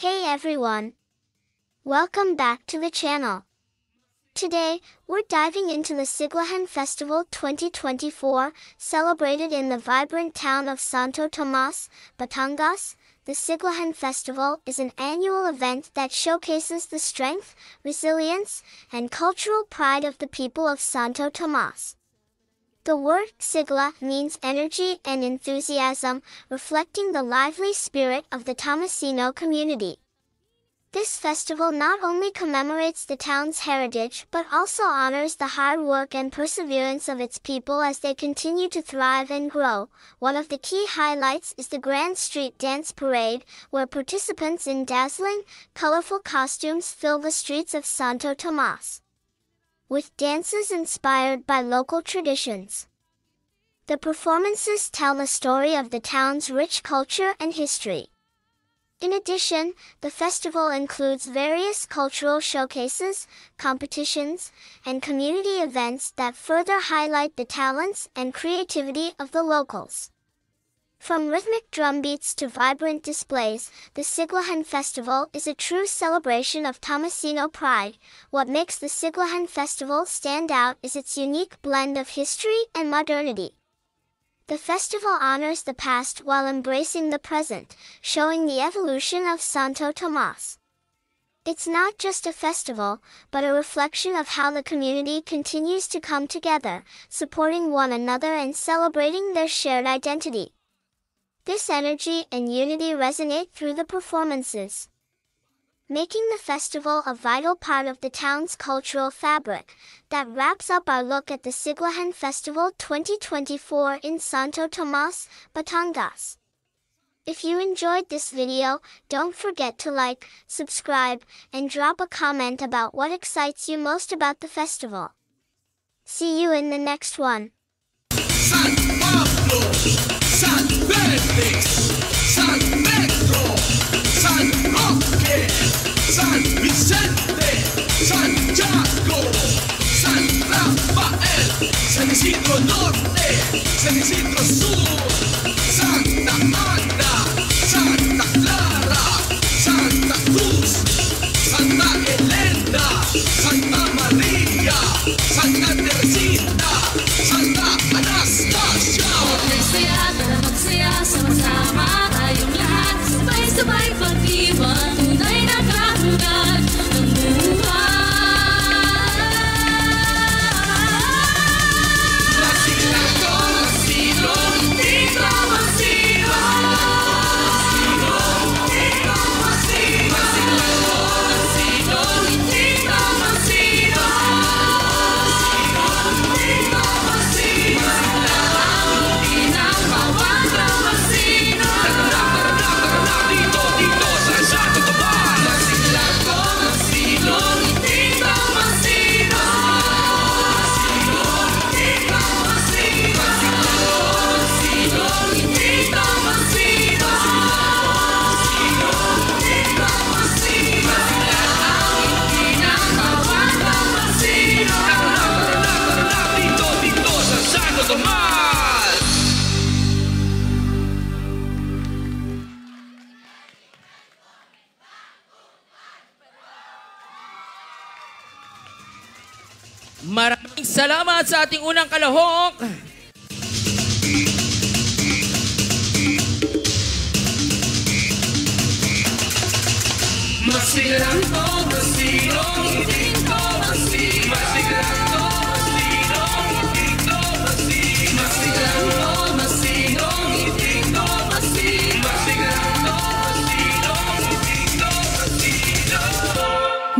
Hey everyone! Welcome back to the channel. Today, we're diving into the Sigilahan Festival 2024, celebrated in the vibrant town of Santo Tomas, Batangas. The Sigilahan Festival is an annual event that showcases the strength, resilience, and cultural pride of the people of Santo Tomas. The word sigla means energy and enthusiasm, reflecting the lively spirit of the Tomasino community. This festival not only commemorates the town's heritage but also honors the hard work and perseverance of its people as they continue to thrive and grow. One of the key highlights is the Grand Street Dance Parade, where participants in dazzling, colorful costumes fill the streets of Santo Tomas, with dances inspired by local traditions. The performances tell the story of the town's rich culture and history. In addition, the festival includes various cultural showcases, competitions, and community events that further highlight the talents and creativity of the locals. From rhythmic drumbeats to vibrant displays, the Sigilahan Festival is a true celebration of Tomasino pride. What makes the Sigilahan Festival stand out is its unique blend of history and modernity. The festival honors the past while embracing the present, showing the evolution of Santo Tomas. It's not just a festival, but a reflection of how the community continues to come together, supporting one another and celebrating their shared identity. This energy and unity resonate through the performances, making the festival a vital part of the town's cultural fabric. That wraps up our look at the Sigilahan Festival 2024 in Santo Tomas, Batangas. If you enjoyed this video, don't forget to like, subscribe, and drop a comment about what excites you most about the festival. See you in the next one. San Pablo, San Félix, San Pedro, San Roque, San Vicente, Santiago, San Rafael, San Isidro Norte, San Isidro Sur, Santa Ana, Santa Clara, Santa Cruz, Santa Elena, Santa María, Santa Teresita, Santa Anastasia. Magsaya, sama-sama tayong lahat, sabay-sabay pag-iwan, tunay na kahulugan ng buhay. Masiglang Tomasino, hindi Tomasino. Masiglang Tomasino, hindi Tomasino. Maraming salamat sa ating unang kalahok. Masiglang Tomasino, hindi Tomasino. Masiglang Tomasino, hindi Tomasino. Masiglang Tomasino, hindi Tomasino. Masiglang Tomasino, hindi Tomasino.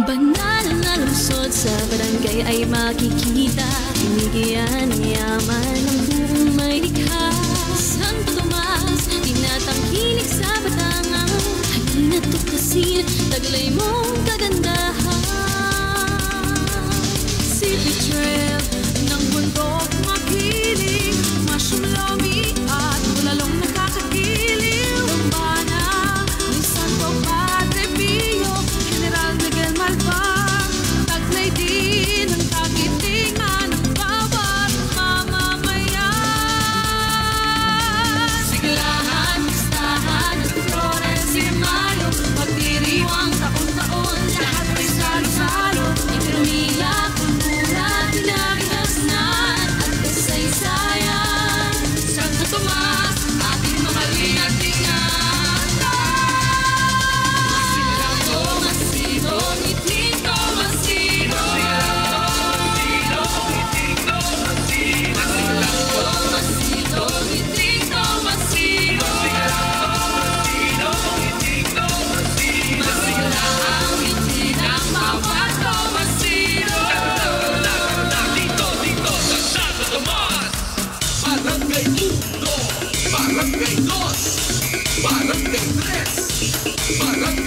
Banal na lungsod sa barangay ay makikita, binigyan ng yaman ng buong may likha. Santo Tomas, tinatangkilik sa Batangas, halina't tuklasin, taglay mong kagandahan. City Trail ng bundok makiling, masyumlami at bulalong nakakagiliw. Dambana ni Santo Padre Pio, General Miguel Malvar, taglay din ang kagitingan ng bawat mamamayan. Siglahan, listahan, at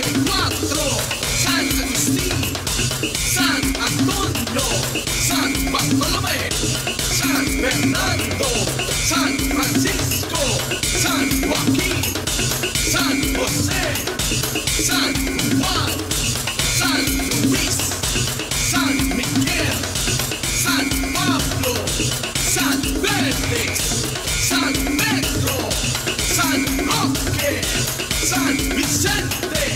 24, San Agustin, San Antonio, San Bartolome, San Fernando, San Francisco, San Joaquin, San Jose, San Juan, San Luis, San Miguel, San Pablo, San Felix, San Pedro, San Roque, San Vicente,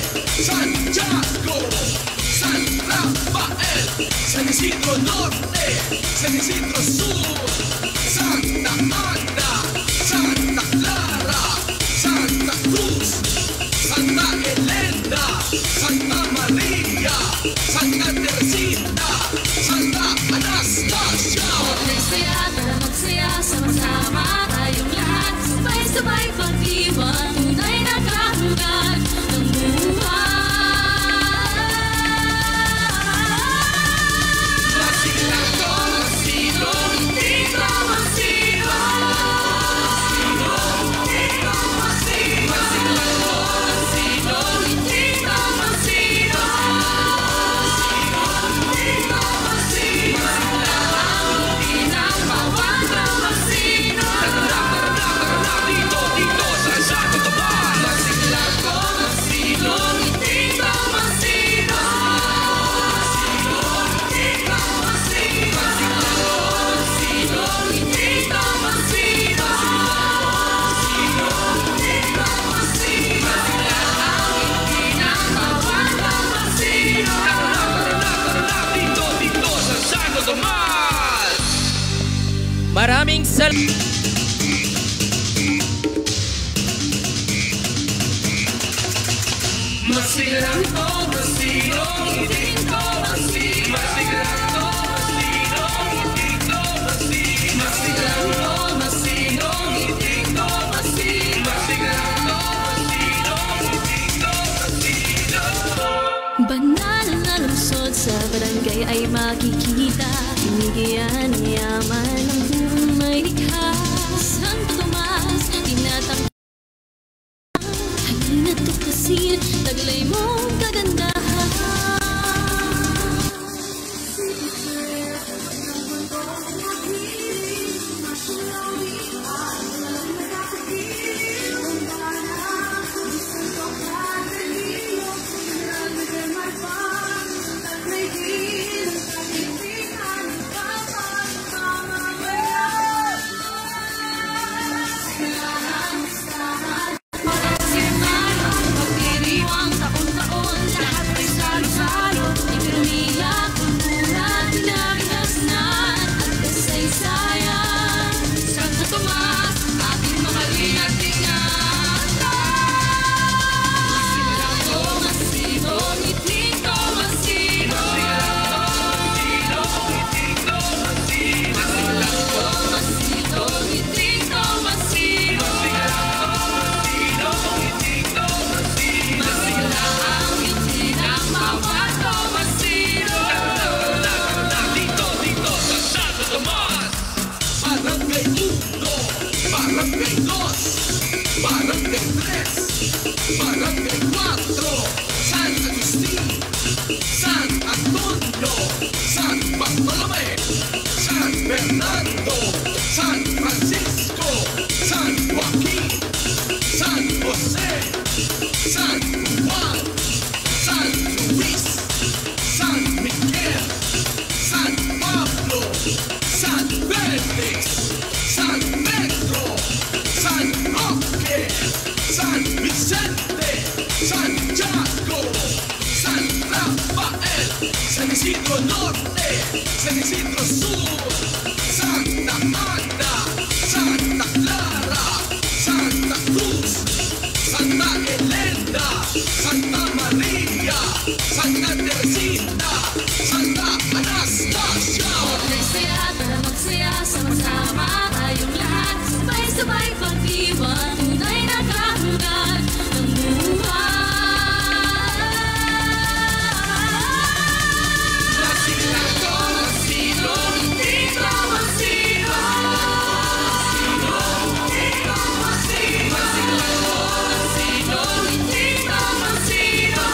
San Jaco, San Rafael, San Isidro Norte, San Isidro Sur, Santa Ana, Santa Clara, Santa Cruz, Santa Elena, Santa Maria, Santa Teresita, Santa Anastasia. Magsaya, tara magsaya, sama-sama tayong lahat. Sabay-sabay pag-iwan, tunay na kahulugan ng buhay. Masiglato, masino, hindi ko masino. Masiglato, masino, hindi ko masino. Maraming salamat. Masiglato, masino, hindi ko masino. Masiglato, masino, hindi ko masino. Masiglato, masino, hindi ko masino. Masiglato, masino, hindi ko masino. Banal na lungsod sa barangay ay makikita. Binigyan ng yaman ng buong may likha. Santo Tomas, tinatang halina to kasi taglay mong kagandahan. Pagdiriwang taon-taon, lahat ay salo-salo. Ekonomiya, kultura, pinag-inasnan at kasaysayan. Santo Tomas, ating mahalin at ingatan. Masiglato, masino, ngiti ko masino. Masiglato, masino, ngiti ko masino. Masigla ang ngiti ng bawat Tomasino. Dito sa Santo Tomas. Barangay 1, Barangay 2, Barangay 3, Barangay 4, San Agustin, San Antonio, San Bartolome, San Fernando, San Francisco, San Joaquin, San Jose, San Juan, San Luis, San Miguel, San Pablo, San Felix, San Pedro, San Roque, San Vicente, San Jaco, San Rafael, San Isidro Norte, San Isidro Sur, Santa Ana, Santa Clara, Santa Cruz, Santa Elena, Santa Maria, Santa Teresita, Santa Anastasia. Magsaya, tara magsaya, sama-sama tayong lahat. Sabay-sabay pag-iwan, tunay na kahulugan ng buhay. Masiglato, masino, hindi ko masino. Masiglato, masino, hindi ko masino.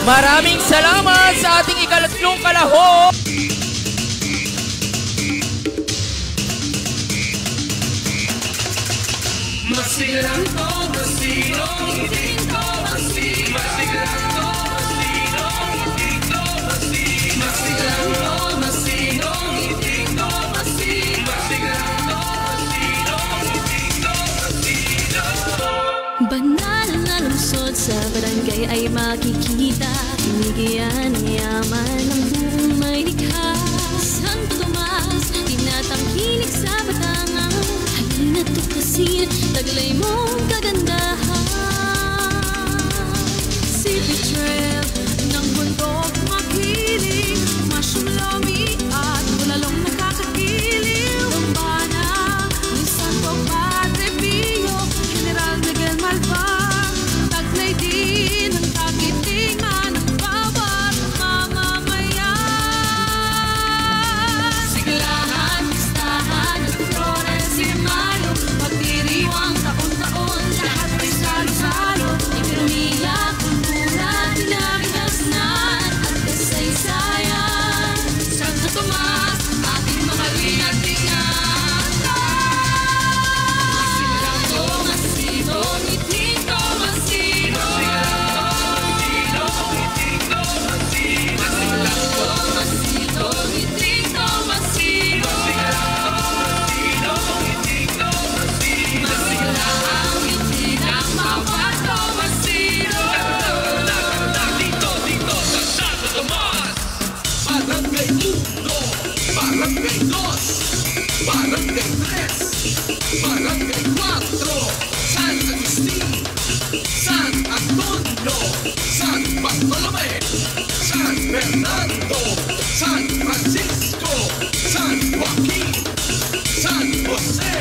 Maraming salamat sa ating ikalatlong kalahok. Masilang to, masino, hindi ko masino. Masilang to, masino, hindi ko masino. Masilang to, masino, hindi ko masino. Masilang to, masino, hindi ko masino. Banal na lungsod sa barangay ay makikita. Binigyan yaman ng buong may likha. Santo Tomas, tinatangkilik sa Batangas. Halina't tuklasin, taglay mong kagandahan. City Trail ng bundok makiling, Masyumlomi at bulalong nakakakilig. Dambana ni Santo Padre Pio, General Miguel Malvar. Taglay din ang kakitingan ng bawat mamamayan. Siglahan, listahan, Flores, Simalo, pagdiriwang taon-taon, lahat ay salo-salo. Ekonomiya, kultura, pinag-inasnan at kasaysayan. Santo Tomas, ating mahalin at ingatan. Masilang to, masino, ngiti ko masino. Masilang to, masino, ngiti ko masino. Masilang ang ngiti ng bawat Tomasino. Dito sa Santo Tomas. Barangay 1, Barangay 2, Barangay 3, Barangay 4, San Agustin, San Antonio, San Bartolome, San Fernando, San Francisco, San Joaquin, San Jose,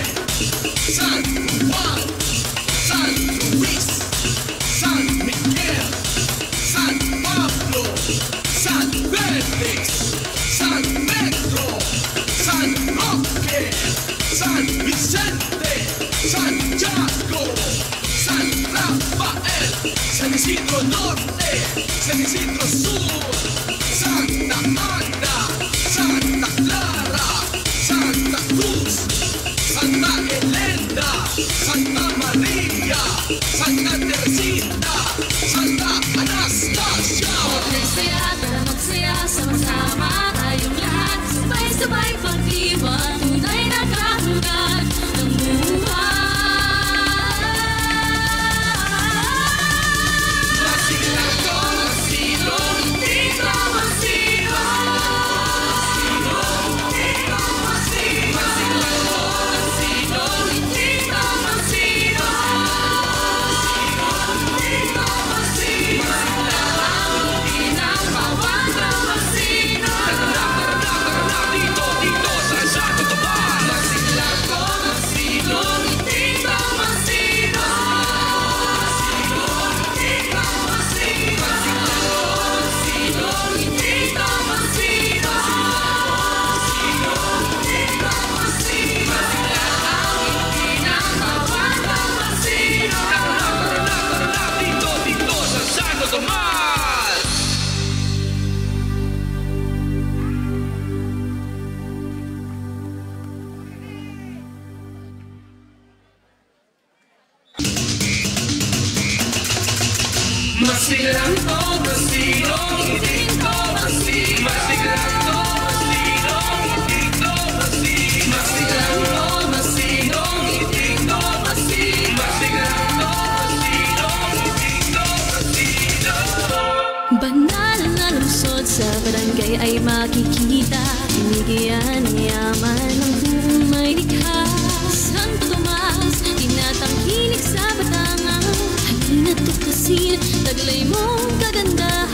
San Juan, San Luis, San Miguel, San Pablo, San Felix, San Pedro, San Roque, San Vicente, San Jaco, San Rafael, San Isidro Norte, San Isidro Sur, Santa Ana, Santa Clara, Santa Cruz, Santa Elena, Santa Maria, Santa Teresita, Santa Anastasia. Magsaya, tara magsaya, sama-sama tayong lahat. Sabay-sabay pag-iwan, tunay na kahulugan ng buhay. Masilang to, masino, hindi ko masino. Hindi ko masino. Masilang to, masino, hindi ko masino. Hindi ko masino. Masilang ang ngiti ng bawat Tomasino. Dito sa Santo Tomas. Masilang to, masino, hindi ko masino. Dito sa Santo Tomas. Masilang to, masino, hindi ko masino. Masilang to, masino, hindi ko masino. Masilang to, masino, hindi ko masino. Masilang to, masino, hindi ko masino. Banal na lungsod sa barangay ay makikita. Binigyan yaman ng buong may likha. Santo Tomas, tinatangkilik sa Batangas. Halina't tuklasin, taglay mong kagandahan.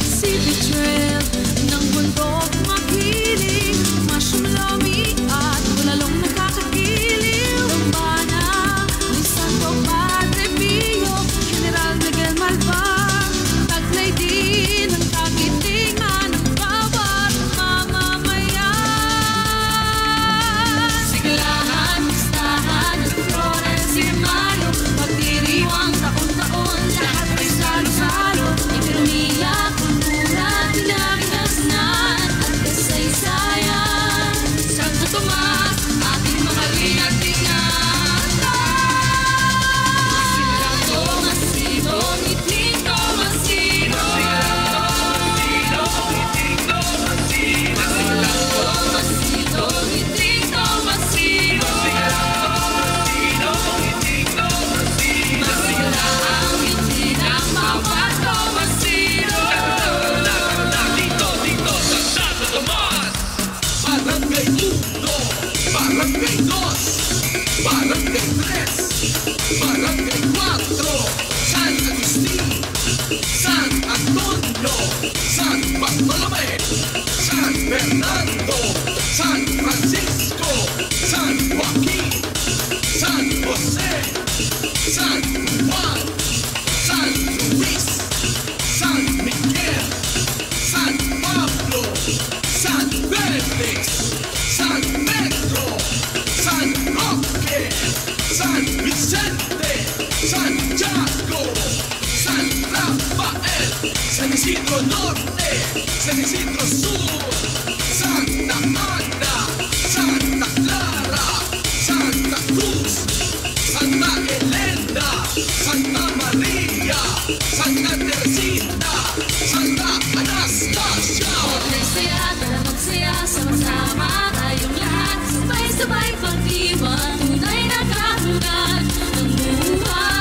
City Trail ng bundok makiling, Masyumlomi at bulalong nakakakilig. Dambana ni Santo Padre Pio, General Miguel Malvar. Taglay din ang kakitingan ng bawat mamamayan. Barangay 3, Barangay 4, San Agustin, San Antonio, San Bartolome, San Fernando, San Francisco, San Joaquin, San Jose, San Juan, San Luis, San Miguel, San Pablo, San Felix, San Pedro, San Roque, San Vicente, San Jaco, San Rafael, San Isidro Norte, San Isidro Sur, Santa Ana, Santa Clara, Santa Cruz, Santa Elena, Santa Maria, Santa Teresita, Santa Anastasia. Magsaya, tara magsaya, sama-sama tayong lahat. Sabay-sabay pagdiwang, tunay na kahulugan ng buhay.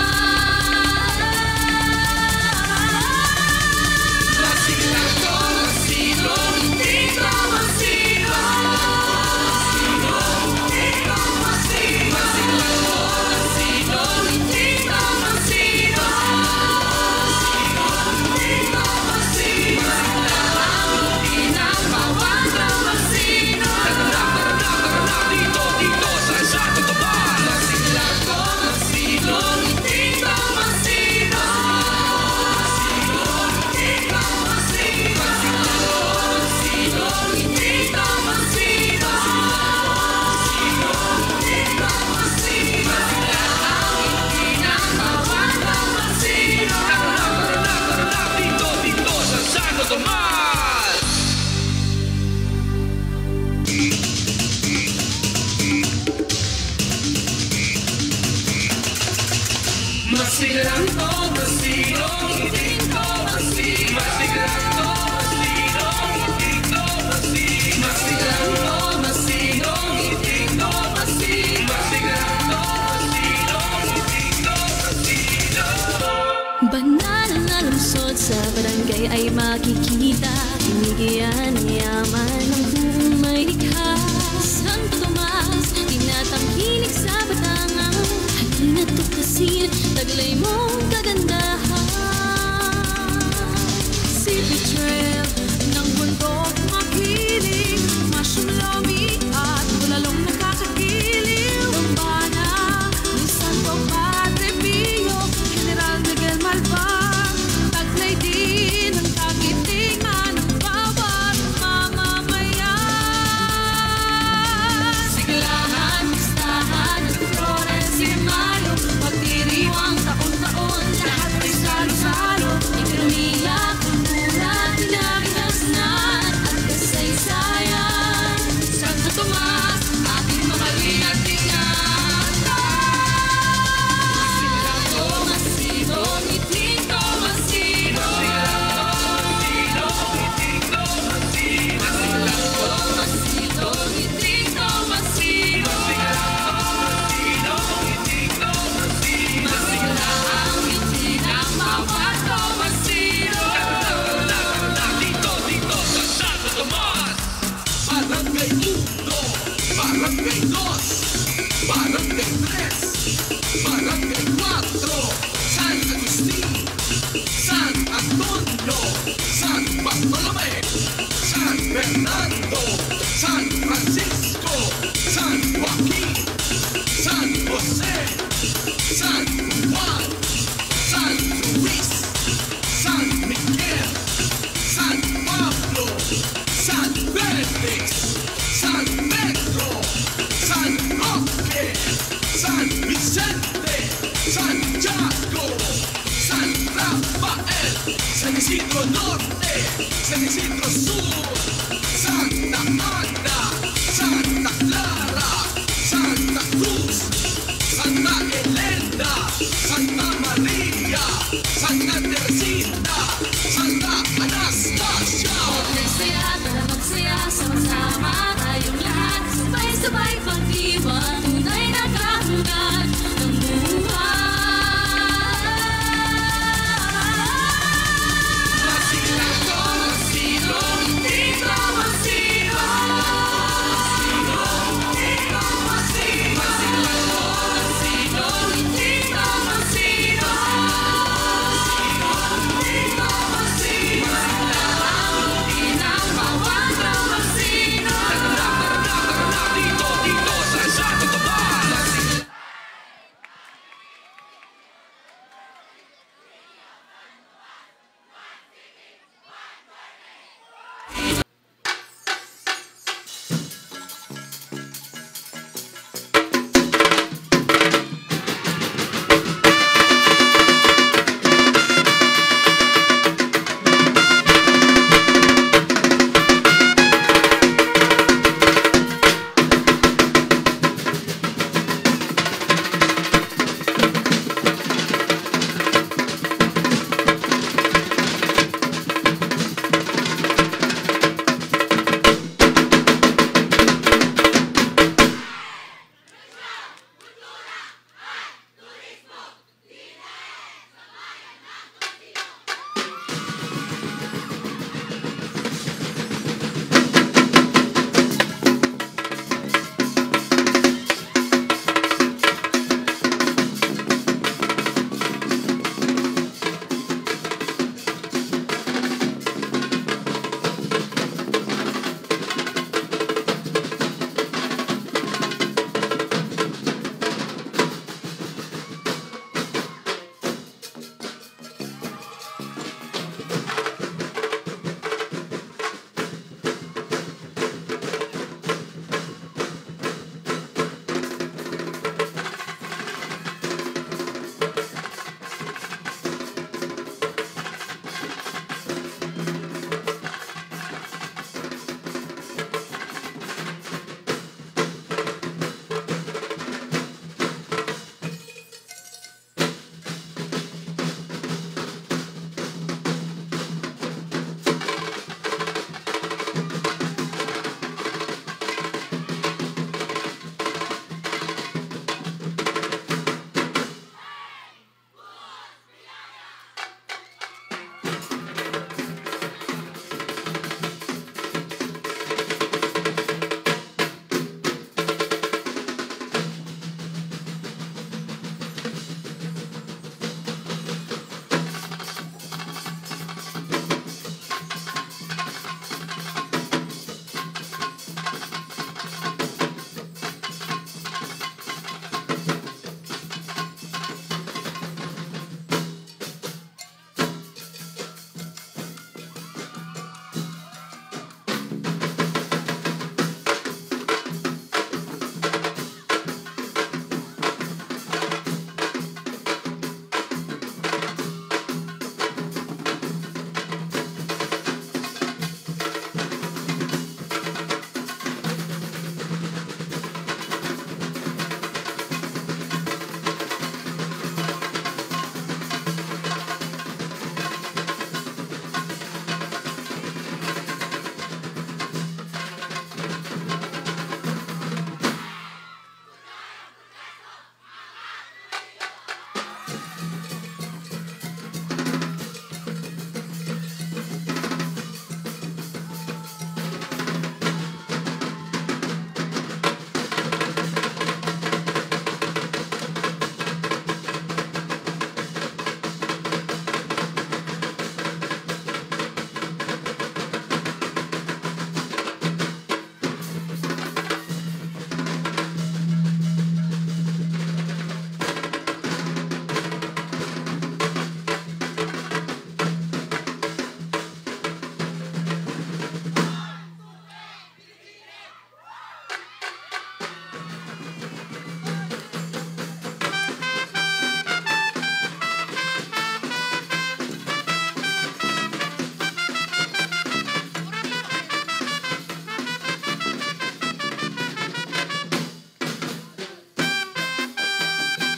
Masiglang ko, masino, hindi ko masino. Hindi ko masino. Masiglang ko, masino, hindi ko masino. Hindi ko masino. Hindi na bawat ang masino. Tara dito sa Santo Tomas. Masiglang ko, masino, hindi ko masino. Masilang ko, masino, hindi ko masino. Masilang ko, masino, hindi ko masino. Masilang ko, masino, hindi ko masino. Masilang ko, masino, hindi ko masino. Banal na lungsod sa barangay ay makikita. Tinigyan ang yaman ng buong may likha. Santo Tomas, tinatangkilik sa Batangan. Halina tuklasin, taglay mong kagandahan. Silver Trail ng bundok makiling, masyumlomi at bulalong nakakakiling. Bambana ni Santo Padre Pio, General Miguel Malvar. Taglay din ang kagitingan ng bawat mamamayan. Siglahan, listahan, Flores y Malo, pagdiriwang taon-taon, lahat ay salo-salo. Ekonomiya, kultura, pinakinasnan at kasaysayan. Santo Tomas, ating mahalin at ingatan. Masilang ko, masino, ngiti ko masino. Masilang ko, masino, ngiti ko masino. Masilang ang ngiti ng bawat Tomasino. Dito sa Santo Tomas. Barangay 1, Barangay 2, Barangay 3, Barangay 4, San Agustin, San Antonio, San Bartolome, San Fernando, San Francisco, San Joaquin, San Jose, San Juan, San Luis, San Miguel, San Pablo, San Felix, San Pedro, San Roque, San Vicente, San Jaco, San Rafael, San Isidro Norte, San Isidro Sur, Santa Ana, Santa Clara, Santa Cruz, Santa Elena, Santa Maria, Santa Teresita, Santa Anastasia. Magsaya, tara magsaya, sama-sama tayong lahat. Sabay-sabay pagdiwang, tunay na kahulugan ng buhay. Masilang ko, masino, hindi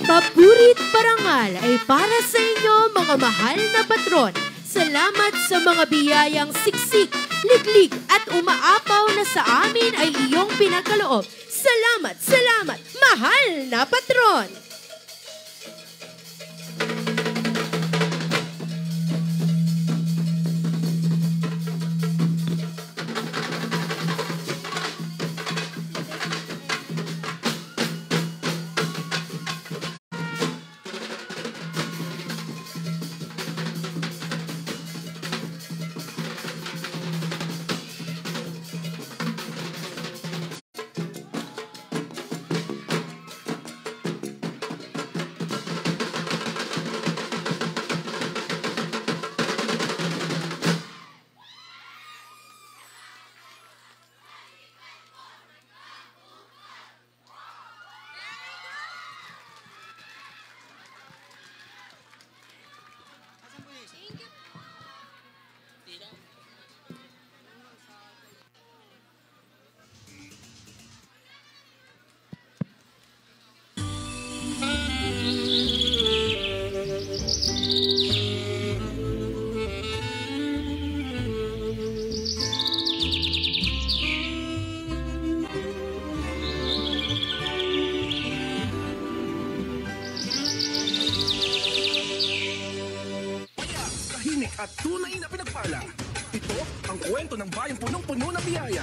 Papurit parangal ay para sa inyo mga mahal na patron. Salamat sa mga biyayang siksik, liglig at umaapaw na sa amin ay iyong pinagkaloob. Salamat, salamat, mahal na patron! At tunay na pinagpala. Ito ang kwento ng bayang punong-puno ng biyaya.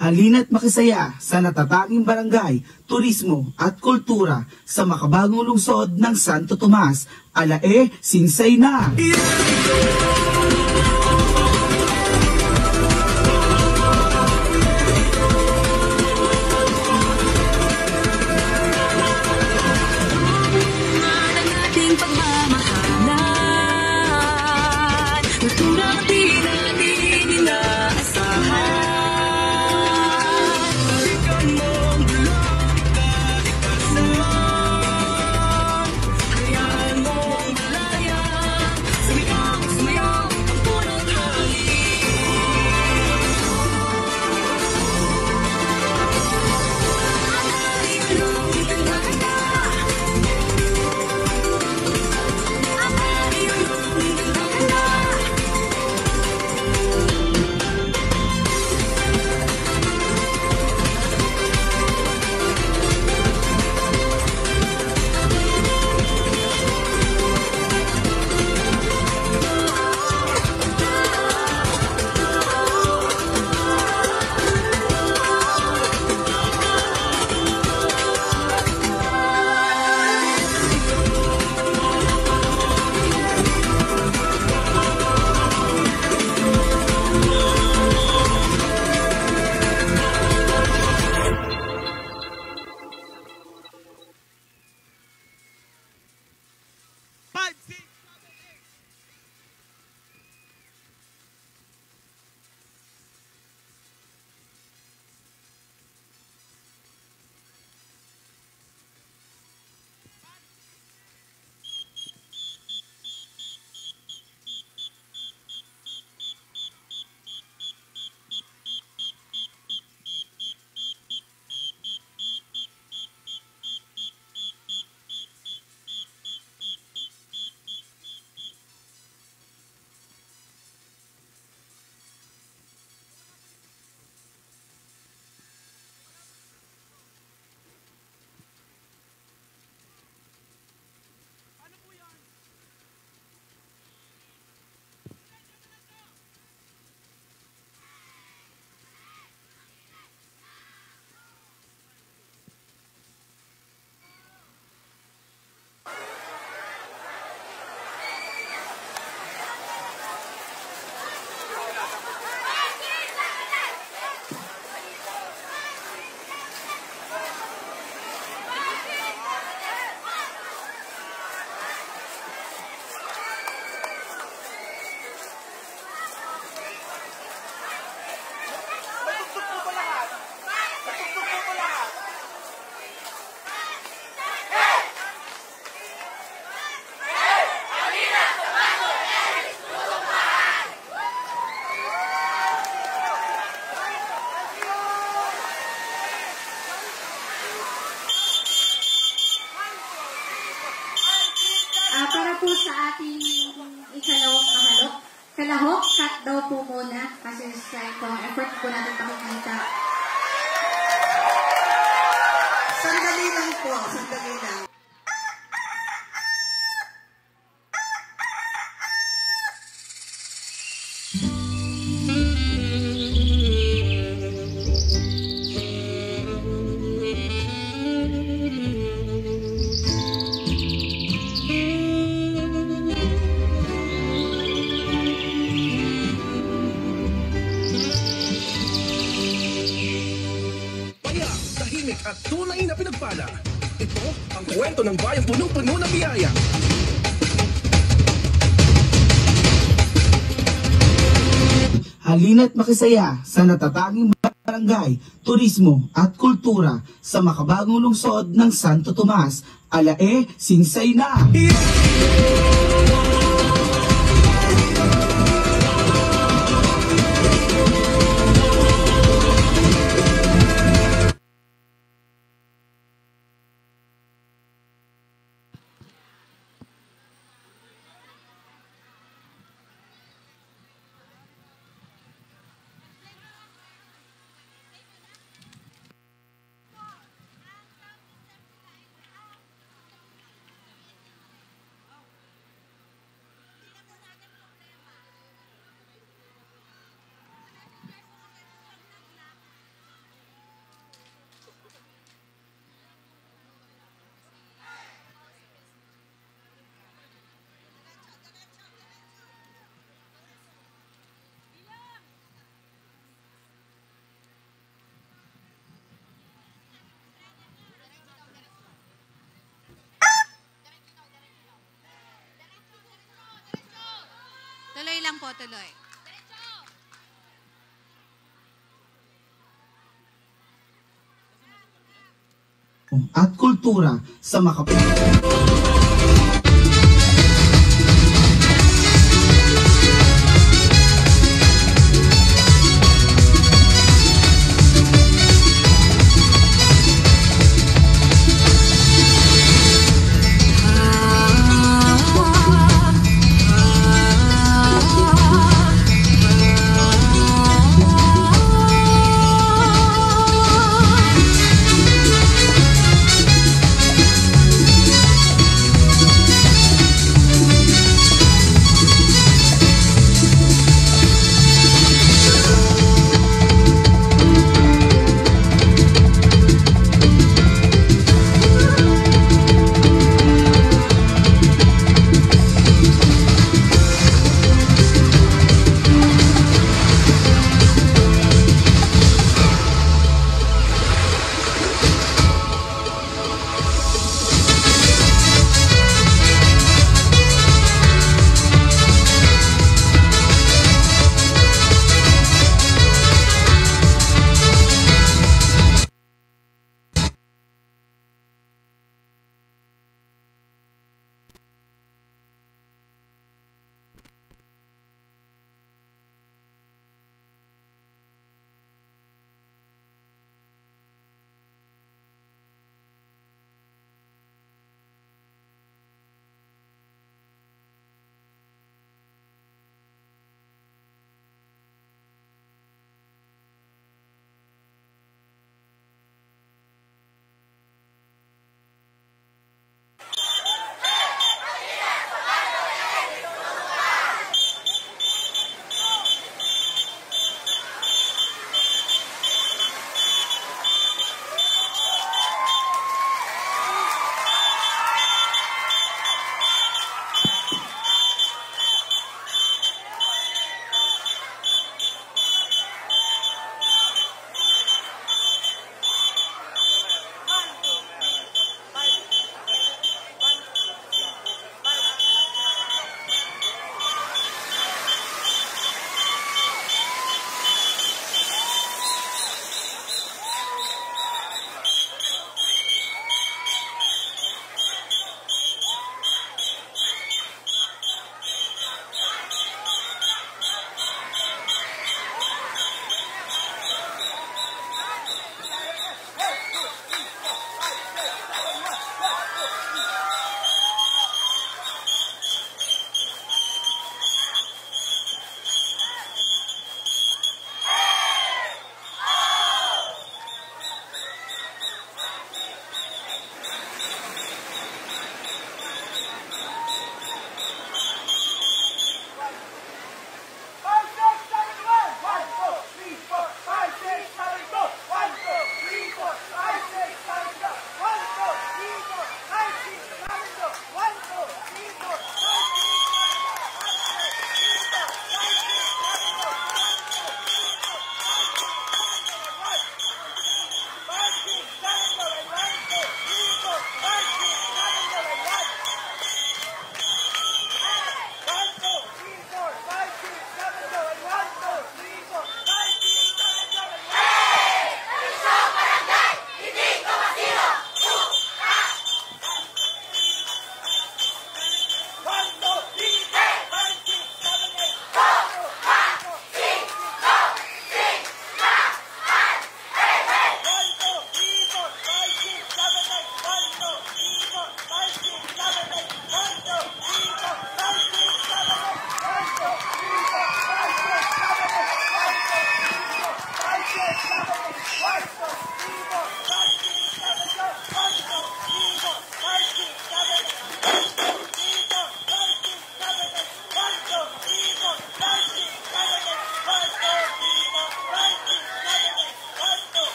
Halina't makisaya sa natatanging barangay, turismo at kultura sa makabagong lungsod ng Santo Tomas. Alae, sinsay na! Sumayaw ating kalahok. Cut daw po muna kasi sa effort po natin pakikita. Sandali lang po, sandali lang. At tunay na pinagpala. Ito ang kwento ng bayang punong-puno ng biyaya. Halina't makisaya sa natatanging barangay, turismo at kultura sa makabagong lungsod ng Santo Tomas, Alae, Sinsay na! Tuloy lang po, tuloy. At kultura sa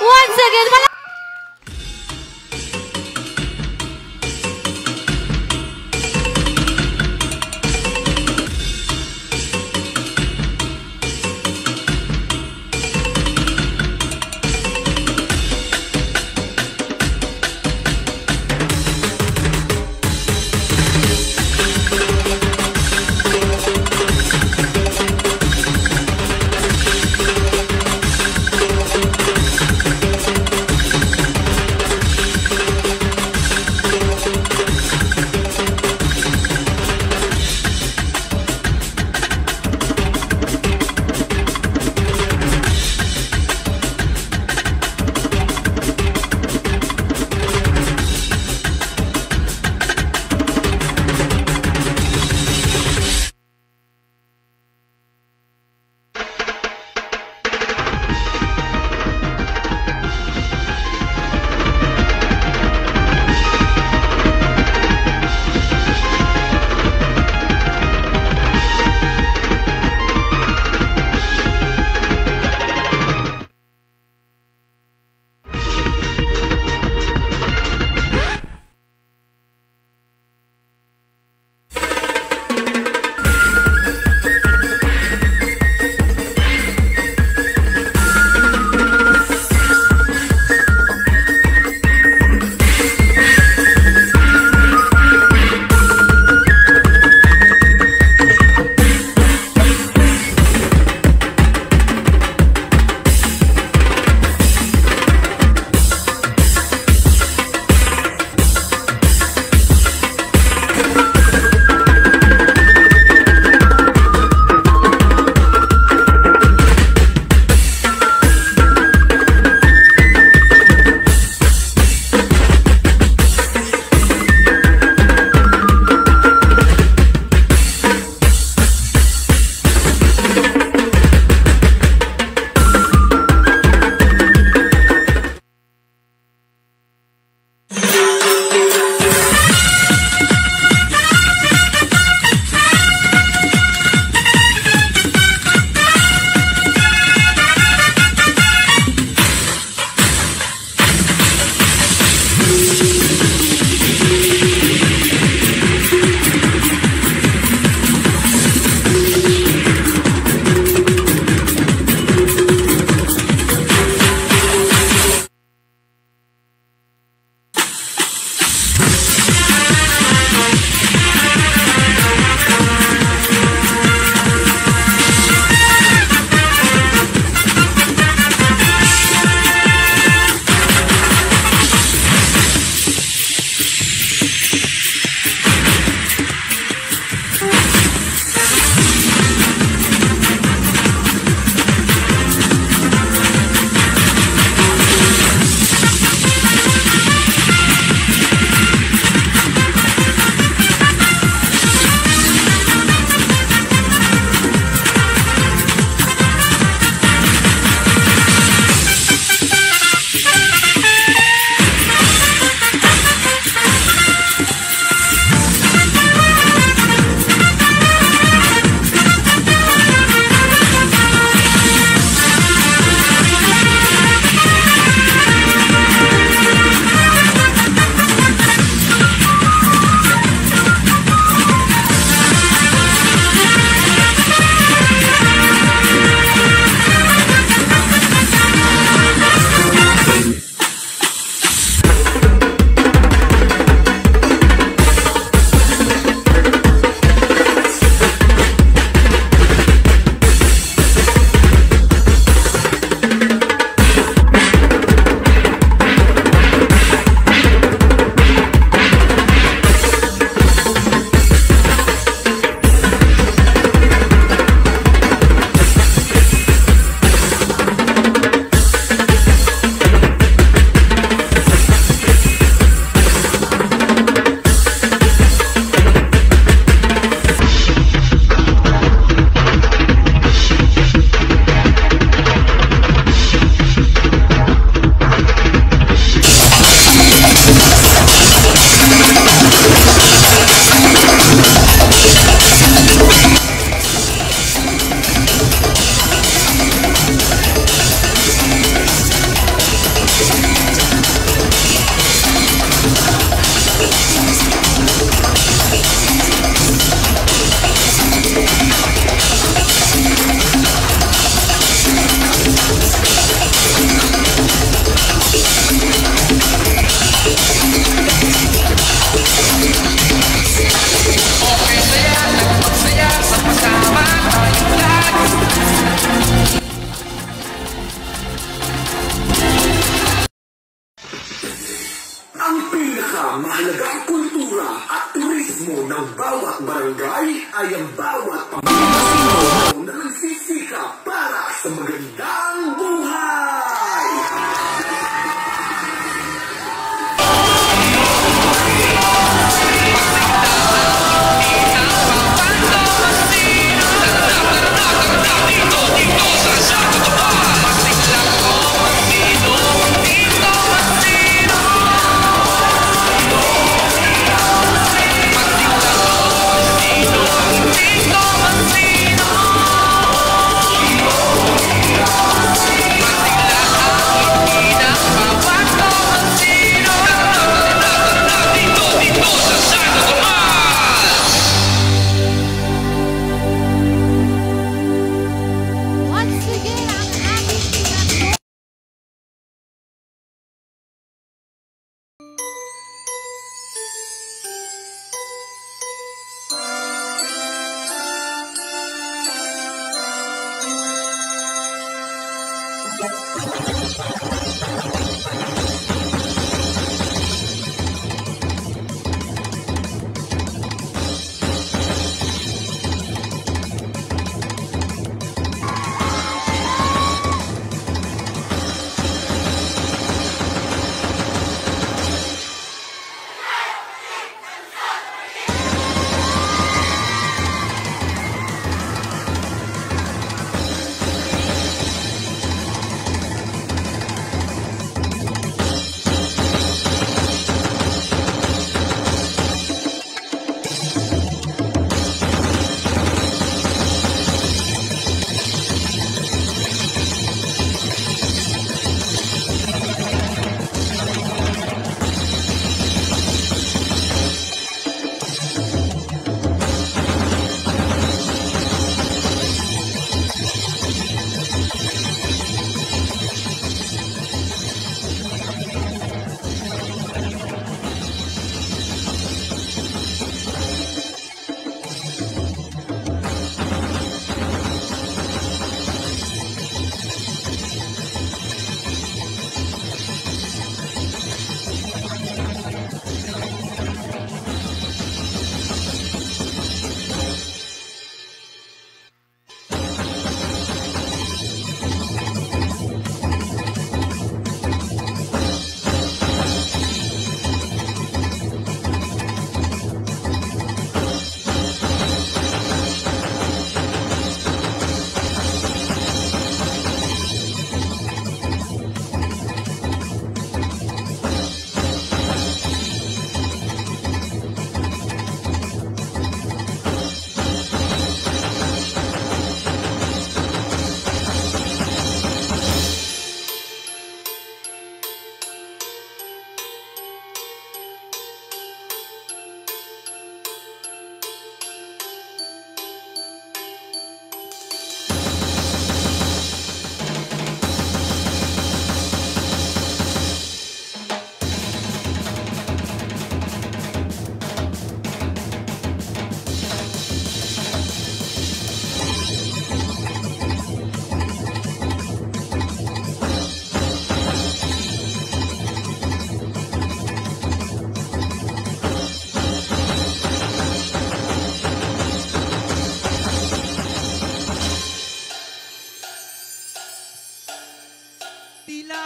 Once again, Ang mahalagang kultura at turismo ng bawat barangay ay ang bawat pamamasin na nagsisikap para sa magandang buhay!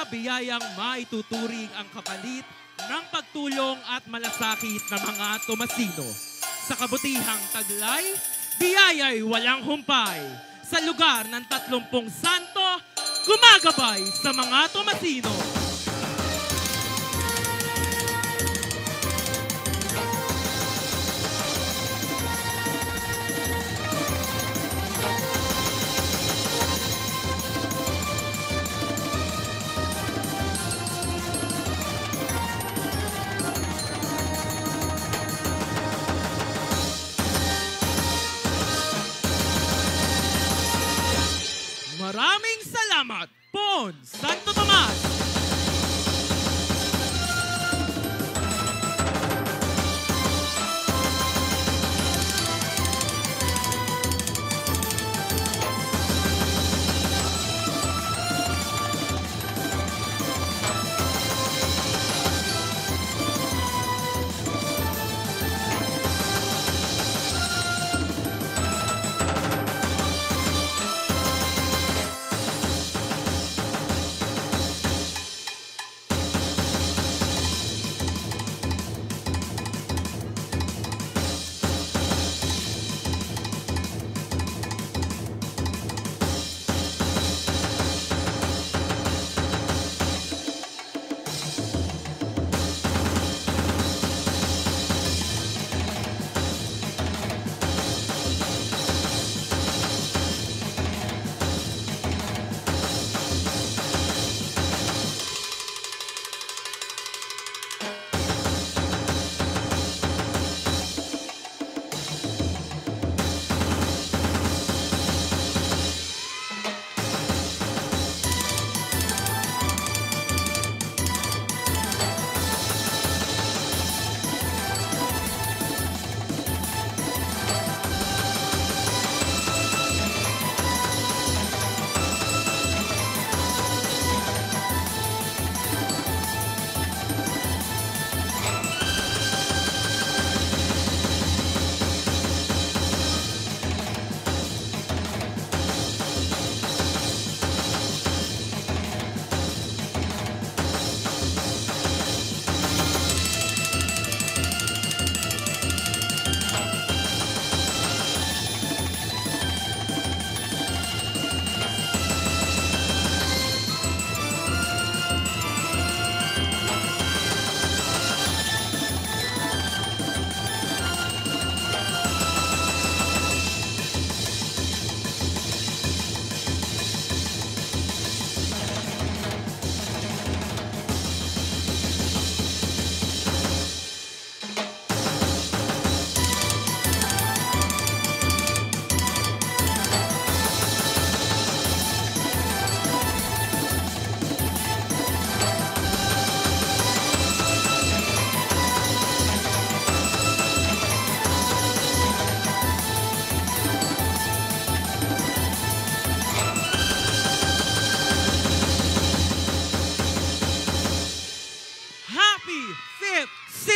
biyayang maituturing ang kapalit ng pagtulong at malasakit ng mga Tomasino. Sa kabutihang taglay, biyaya'y walang humpay. Sa lugar ng 30 santo, gumagabay sa mga Tomasino. Maraming salamat, Pon Santo Tomas!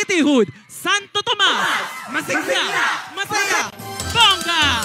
Cityhood, Santo Tomas, masigla, masaya, bongga!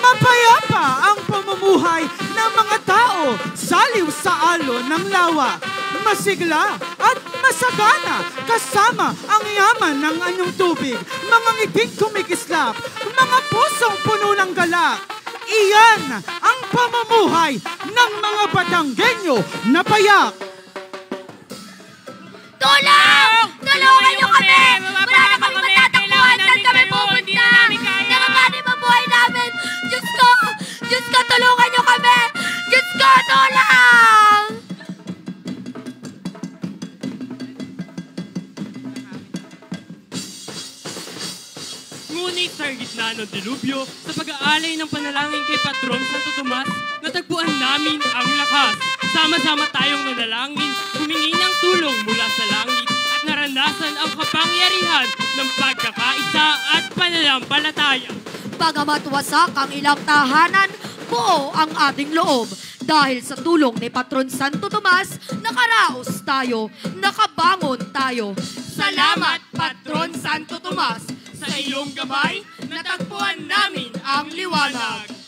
Mapayapa ang pamumuhay ng mga tao saliw sa alon ng lawa. Masigla at masagana kasama ang yaman ng anyong tubig. Mga ngiting kumikislap, mga pusong puno ng galak. Iyan ang pamumuhay ng mga Batanggenyo na payak. Tulong! Tulungan niyo kami! Wala na kami matatakbuhan! Saan kami pupunta? Nanganganib ang buhay namin! Diyos ko! Diyos ko, tulungan niyo kami! Diyos ko, tulong! Ngunit sa gitna ng dilubyo, sa pag-aalay ng panalangin kay Patron Santo Tomas, natagpuan namin ang lakas. Sama-sama tayong nanalangin, humingi ng tulong mula sa langit at naranasan ang kapangyarihan ng pagkakaisa at pananampalataya. Bagamat wasak ang ilang tahanan, buo ang ating loob. Dahil sa tulong ni Patron Santo Tomas, nakaraos tayo, nakabangon tayo. Salamat, Patron Santo Tomas! Sa iyong gabay, natagpuan namin ang liwanag.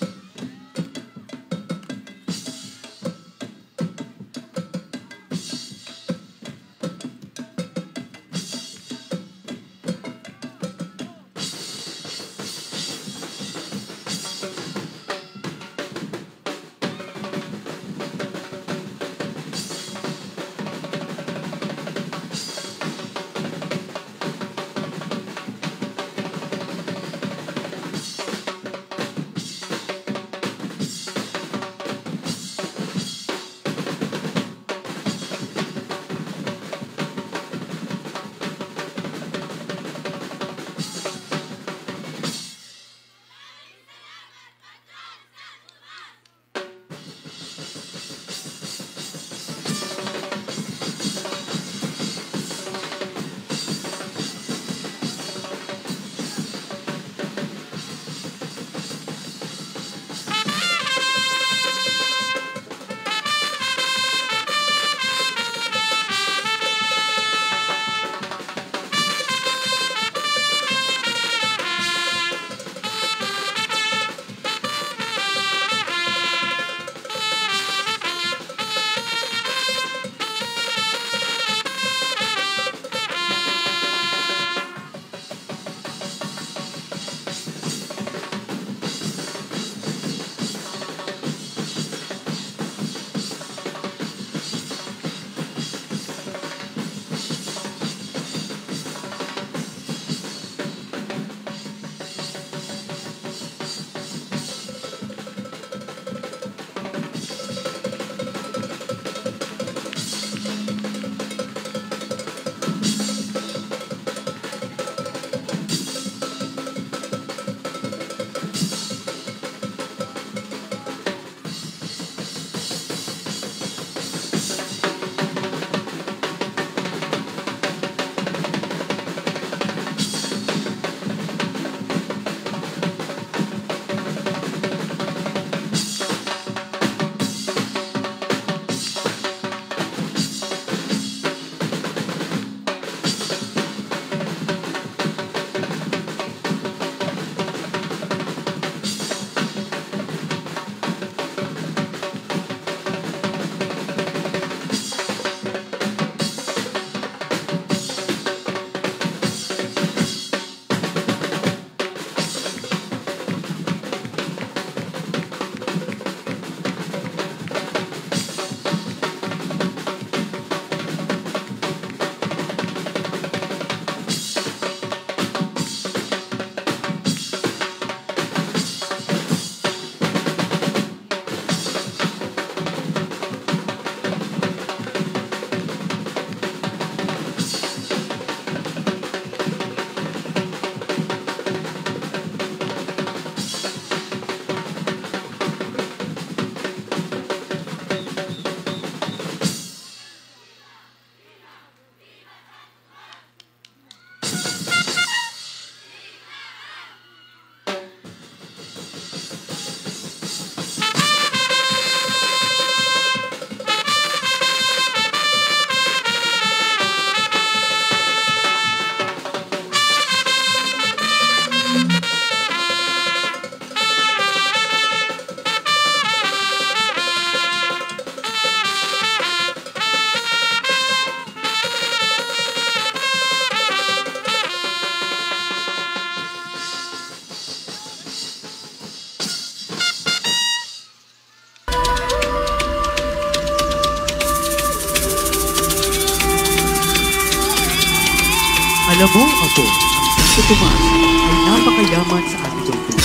Alam mo, Apo, ang Santo Tomas ay napakayaman sa ating kultura.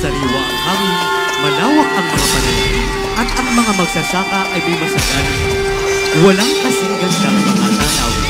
Sariwa ang hangin, malawak ang mga panahon, at ang mga magsasaka ay may masagana. Walang kasing gandang mga tanawin.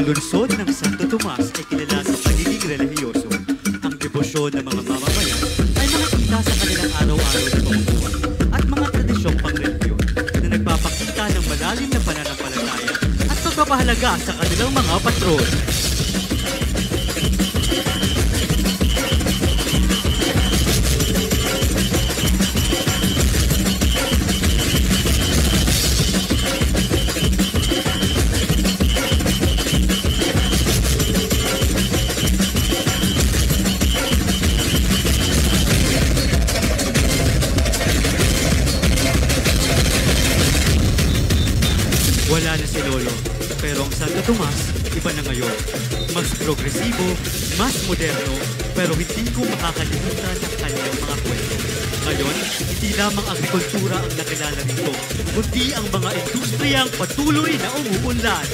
lungsod ng Santo Tomas ay kilala sa pagiging relihiyoso. Ang debosyon ng mga mamamayan ay makikita sa kanilang araw-araw na pamumuhay at mga tradisyong pangrelihiyon na nagpapakita ng malalim na pananampalataya at pagpapahalaga sa kanilang mga patron. lolo. Pero ang Santo Tomas, iba na ngayon. Mas progresibo, mas moderno, pero hindi ko makakalimutan ang kanyang mga kwento. Ngayon, hindi lamang agrikultura ang nakilala rito, kundi ang mga industriyang patuloy na umuunlad.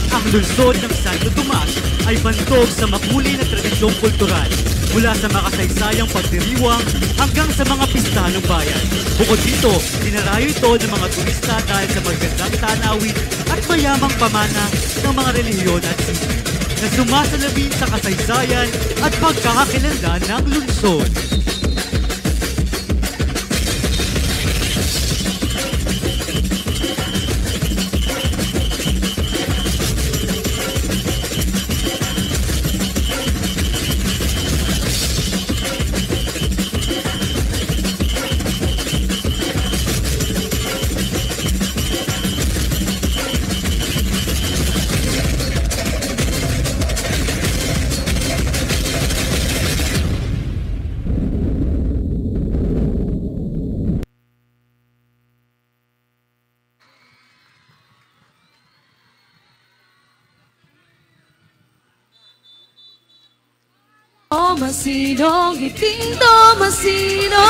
Ang lungsod ng Santo Tomas ay bantog sa makulay na tradisyong kultural mula sa makasaysayang pagdiriwang hanggang sa mga pista ng bayan. Bukod dito, dinarayo ito ng mga turista dahil sa magandang tanawin at mayamang pamana ng mga relihiyon at sisi na sumasalamin sa kasaysayan at pagkakakilanlan ng lungsod. Tomasino, ngiting Tomasino.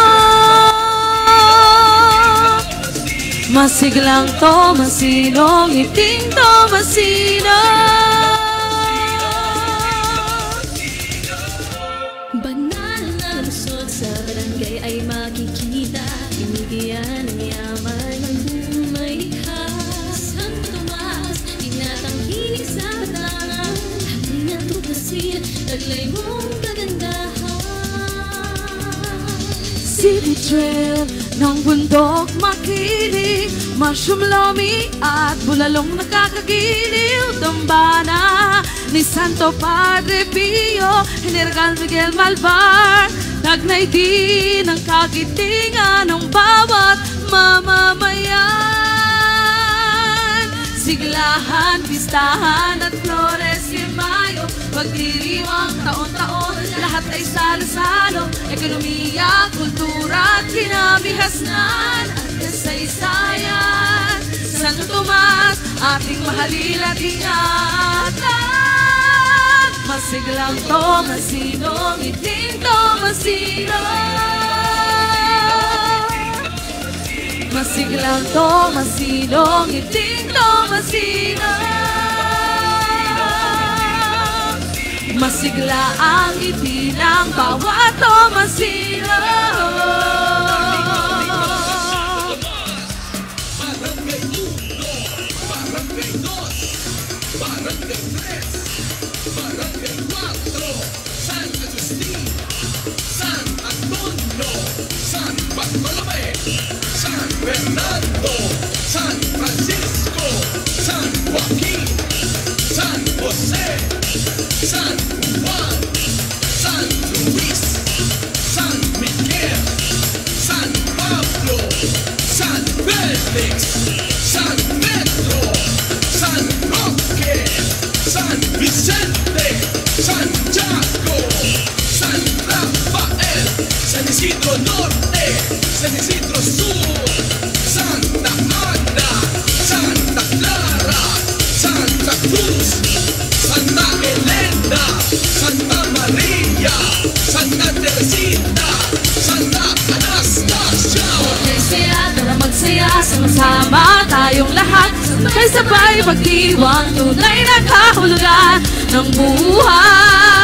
Masiglang Tomasino, ngiting Tomasino. Banal na lusot sa barangay ay makikita. Binigyan ng yaman ng may likha. Santo Tomas, tinatangkilik sa batangan. Hangin at tupasin, taglay mong City trail ng bundok makiling, mushroom lomi at bulalong nakakagiliw. Dambana ni Santo Padre Pio, General Miguel Malvar. Tagnay din ang kagitingan ng bawat mamamayan. Siglahan, pistahan at Flores de Mayo, pagdiriwang taon-taon, lahat ay salo-salo. Ekonomiya, kultura at kinabihasnan at kasaysayan. Santo Tomas, ating mahalin at ingatan. Masiglang Tomasino, ngiting Tomasino. Masiglang Tomasino, ngiting Tomasino. Masigla ang ngiti ng bawat Tomasino. Barangay 1, Barangay 2, Barangay 3, Barangay 4, San Agustin, San Antonio, San Bartolome, San Fernando, San Francisco, San Joaquin, San Jose, San Juan, San Luis, San Miguel, San Pablo, San Felix, San Pedro, San Roque, San Vicente, San Jaco, San Rafael, San Isidro Norte, San Isidro Sur, Santa Ana, Santa Clara, Santa Cruz, Santa Elena, Santa Maria, Santa Teresita, Santa Anastasia. Magsaya, tara magsaya, sama-sama tayong lahat. Sabay-sabay pagdiwang, tunay na kahulugan ng buhay.